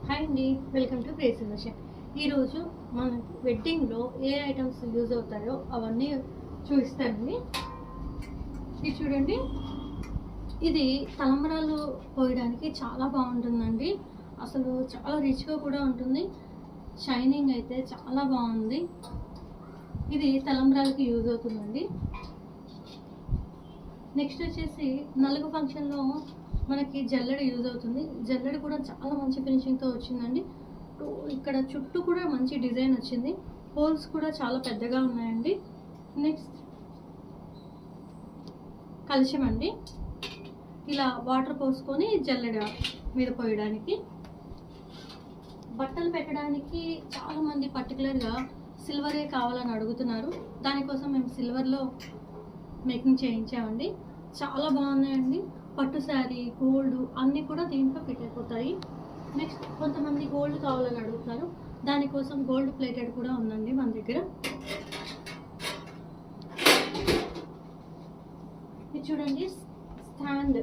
Hi అండి, welcome to crazy fashion. ఈరోజు మన వెడ్డింగ్లో ఏ ఐటమ్స్ యూజ్ అవుతాయో అవన్నీ చూపిస్తానండి. ఇది చూడండి, ఇది తలంబ్రాలు పోయడానికి చాలా బాగుంటుందండి. అసలు చాలా రిచ్గా కూడా ఉంటుంది. షైనింగ్ అయితే చాలా బాగుంది. ఇది తలంబ్రాలకి యూజ్ అవుతుందండి. నెక్స్ట్ వచ్చేసి నలుగు ఫంక్షన్లో మనకి జల్లెడ యూజ్ అవుతుంది. జల్లెడ కూడా చాలా మంచి ఫినిషింగ్తో వచ్చిందండి. ఇక్కడ చుట్టూ కూడా మంచి డిజైన్ వచ్చింది. హోల్స్ కూడా చాలా పెద్దగా ఉన్నాయండి. నెక్స్ట్ కలశం అండి, ఇలా వాటర్ పోసుకొని జల్లెడ మీద పోయడానికి. బట్టలు పెట్టడానికి చాలామంది పర్టికులర్గా సిల్వరే కావాలని అడుగుతున్నారు. దానికోసం మేము సిల్వర్లో మేకింగ్ చేయించామండి. చాలా బాగున్నాయండి. పట్టు శారీ, గోల్డ్ అన్నీ కూడా దీంట్లో ఫిట్ అయిపోతాయి. నెక్స్ట్ కొంతమంది గోల్డ్ కావాలని అడుగుతున్నారు. దానికోసం గోల్డ్ ప్లేటెడ్ కూడా ఉందండి మన దగ్గర. ఇది చూడండి, స్టాండ్.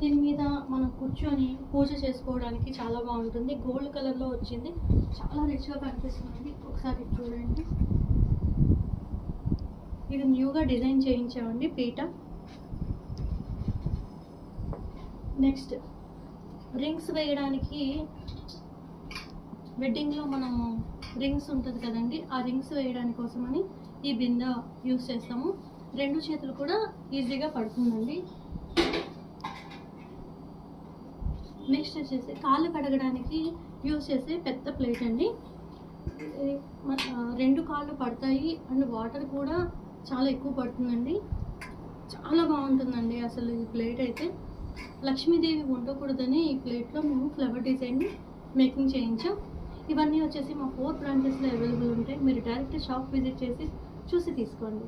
దీని మీద మనం కూర్చొని పూజ చేసుకోవడానికి చాలా బాగుంటుంది. గోల్డ్ కలర్లో వచ్చింది, చాలా రిచ్గా కనిపిస్తుంది. ఒకసారి చూడండి, ఇది న్యూగా డిజైన్ చేయించామండి పీట. నెక్స్ట్ రింగ్స్ వేయడానికి, వెడ్డింగ్లో మనము రింగ్స్ ఉంటుంది కదండి, ఆ రింగ్స్ వేయడానికి కోసమని ఈ బిందె యూస్ చేస్తాము. రెండు చేతులు కూడా ఈజీగా పడుతుందండి. నెక్స్ట్ వచ్చేసి కాళ్ళు కడగడానికి యూస్ చేసే పెద్ద ప్లేట్ అండి. రెండు కాళ్ళు పడతాయి అండ్ వాటర్ కూడా చాలా ఎక్కువ పడుతుందండి. చాలా బాగుంటుందండి అసలు ఈ ప్లేట్ అయితే. లక్ష్మీదేవి ఉండకూడదని ఈ ప్లేట్లో మేము ఫ్లవర్ డిజైన్ మేకింగ్ చేయించాం. ఇవన్నీ వచ్చేసి మా 4 బ్రాంచెస్లో అవైలబుల్ ఉంటాయి. మీరు డైరెక్ట్ షాప్ విజిట్ చేసి చూసి తీసుకోండి.